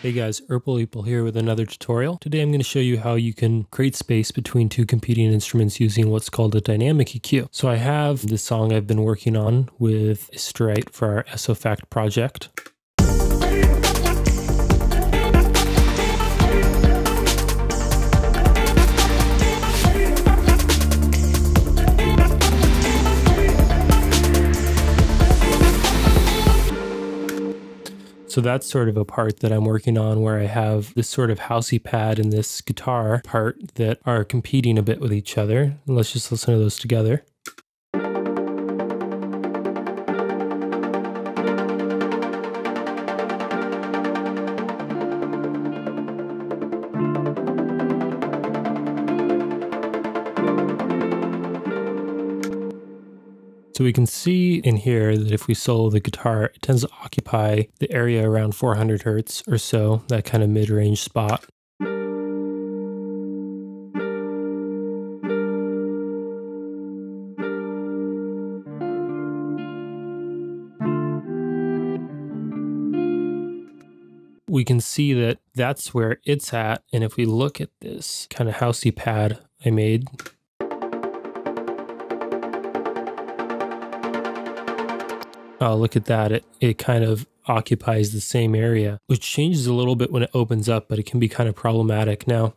Hey guys, Erpal here with another tutorial. Today I'm going to show you how you can create space between two competing instruments using what's called a dynamic EQ. So I have this song I've been working on with Strite for our SOFact project. So that's sort of a part that I'm working on where I have this sort of housey pad and this guitar part that are competing a bit with each other. And let's just listen to those together. So we can see in here that if we solo the guitar, it tends to occupy the area around 400 hertz or so, that kind of mid-range spot. We can see that that's where it's at. And if we look at this kind of housey pad I made, oh, look at that. It kind of occupies the same area, which changes a little bit when it opens up, but it can be kind of problematic. Now,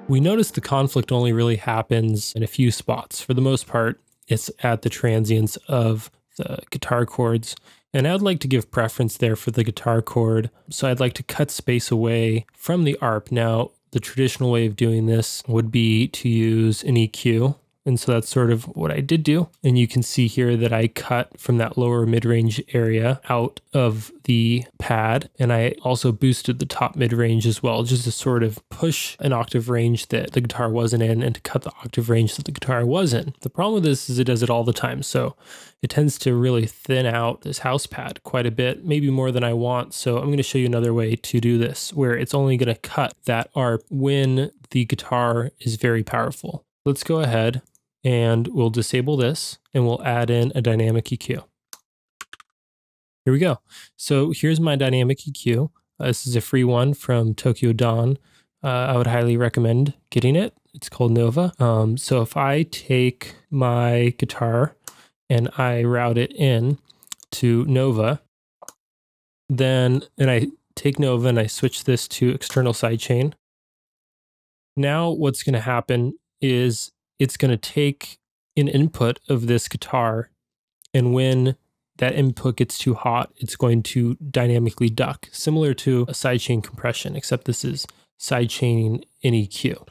we notice the conflict only really happens in a few spots. For the most part, it's at the transients of the guitar chords. And I'd like to give preference there for the guitar chord. So I'd like to cut space away from the ARP. Now, the traditional way of doing this would be to use an EQ. And so that's sort of what I did do. And you can see here that I cut from that lower mid-range area out of the pad. And I also boosted the top mid-range as well, just to sort of push an octave range that the guitar wasn't in and to cut the octave range that the guitar was in. The problem with this is it does it all the time. So it tends to really thin out this house pad quite a bit, maybe more than I want. So I'm going to show you another way to do this, where it's only going to cut that ARP when the guitar is very powerful. Let's go ahead and we'll disable this and we'll add in a dynamic EQ. Here we go. So here's my dynamic EQ. This is a free one from Tokyo Dawn. I would highly recommend getting it. It's called Nova. So if I take my guitar and I route it in to Nova, and I take Nova and I switch this to external sidechain. Now what's going to happen is it's going to take an input of this guitar, and when that input gets too hot, it's going to dynamically duck, similar to a sidechain compression, except this is sidechaining in EQ.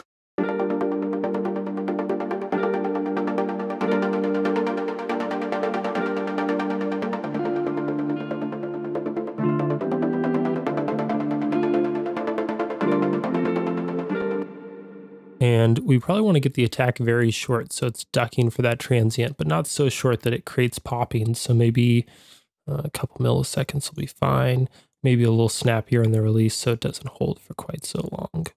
And we probably want to get the attack very short, so it's ducking for that transient, but not so short that it creates popping. So maybe a couple milliseconds will be fine. Maybe a little snappier in the release so it doesn't hold for quite so long.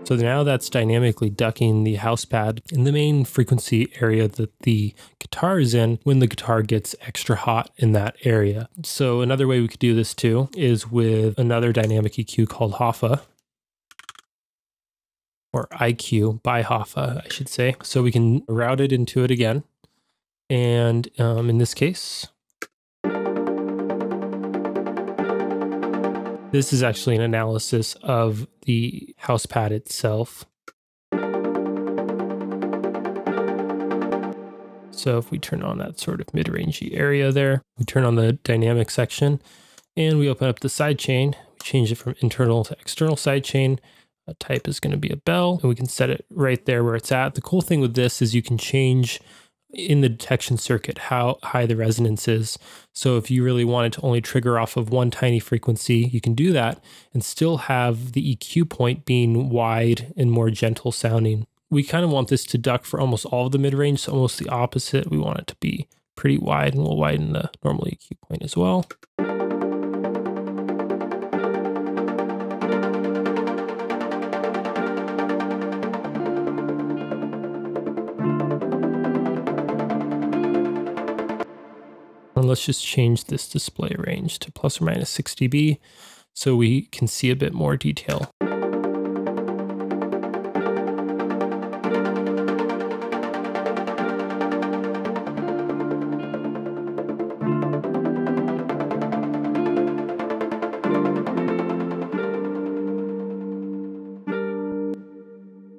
So now that's dynamically ducking the house pad in the main frequency area that the guitar is in when the guitar gets extra hot in that area. So another way we could do this too is with another dynamic EQ called Hoffa, or IQ by Hoffa, I should say. So we can route it into it again. And in this case, this is actually an analysis of the house pad itself. So if we turn on that sort of mid-rangey area there, we turn on the dynamic section and we open up the sidechain. We change it from internal to external sidechain. A type is going to be a bell, and we can set it right there where it's at. The cool thing with this is you can change in the detection circuit how high the resonance is. So if you really wanted to only trigger off of one tiny frequency, you can do that and still have the EQ point being wide and more gentle sounding. We kind of want this to duck for almost all of the mid-range, so almost the opposite. We want it to be pretty wide, and we'll widen the normal EQ point as well. let's just change this display range to plus or minus 6 dB so we can see a bit more detail.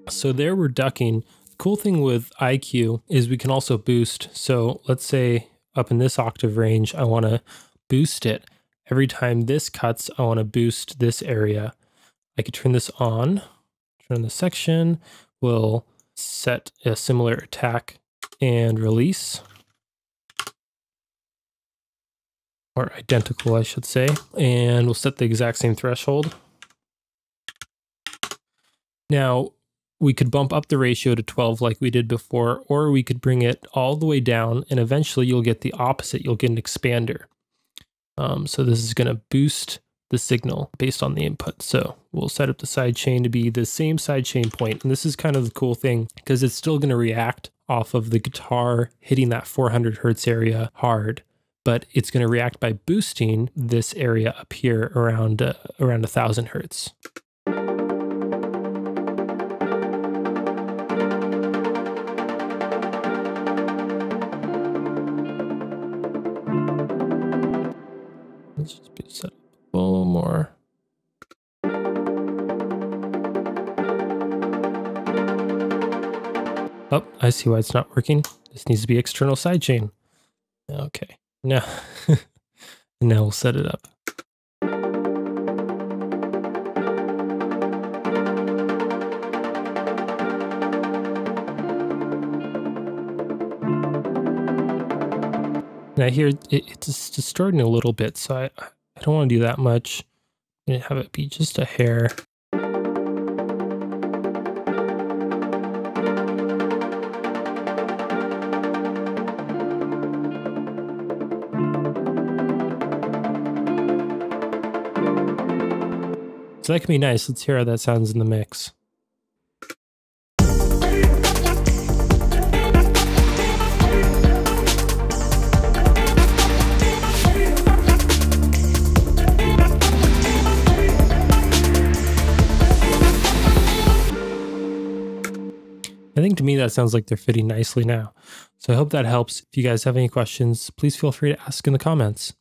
So there we're ducking. The cool thing with IQ is we can also boost. So let's say up in this octave range, I want to boost it. Every time this cuts, I want to boost this area. I could turn this on, turn the section, we'll set a similar attack and release. Or identical, I should say. And we'll set the exact same threshold. Now, we could bump up the ratio to 12 like we did before, or we could bring it all the way down, and eventually you'll get the opposite. You'll get an expander. So this is going to boost the signal based on the input. So we'll set up the sidechain to be the same sidechain point. And this is kind of the cool thing because it's still going to react off of the guitar hitting that 400 hertz area hard, but it's going to react by boosting this area up here around 1000 hertz. Let's just set up a little more. Oh, I see why it's not working. This needs to be external sidechain. Okay, now, now we'll set it up. Now here, it's distorting a little bit, so I don't want to do that much. I'm going to have it be just a hair. So that can be nice. Let's hear how that sounds in the mix. I think to me that sounds like they're fitting nicely now. So I hope that helps. If you guys have any questions, please feel free to ask in the comments.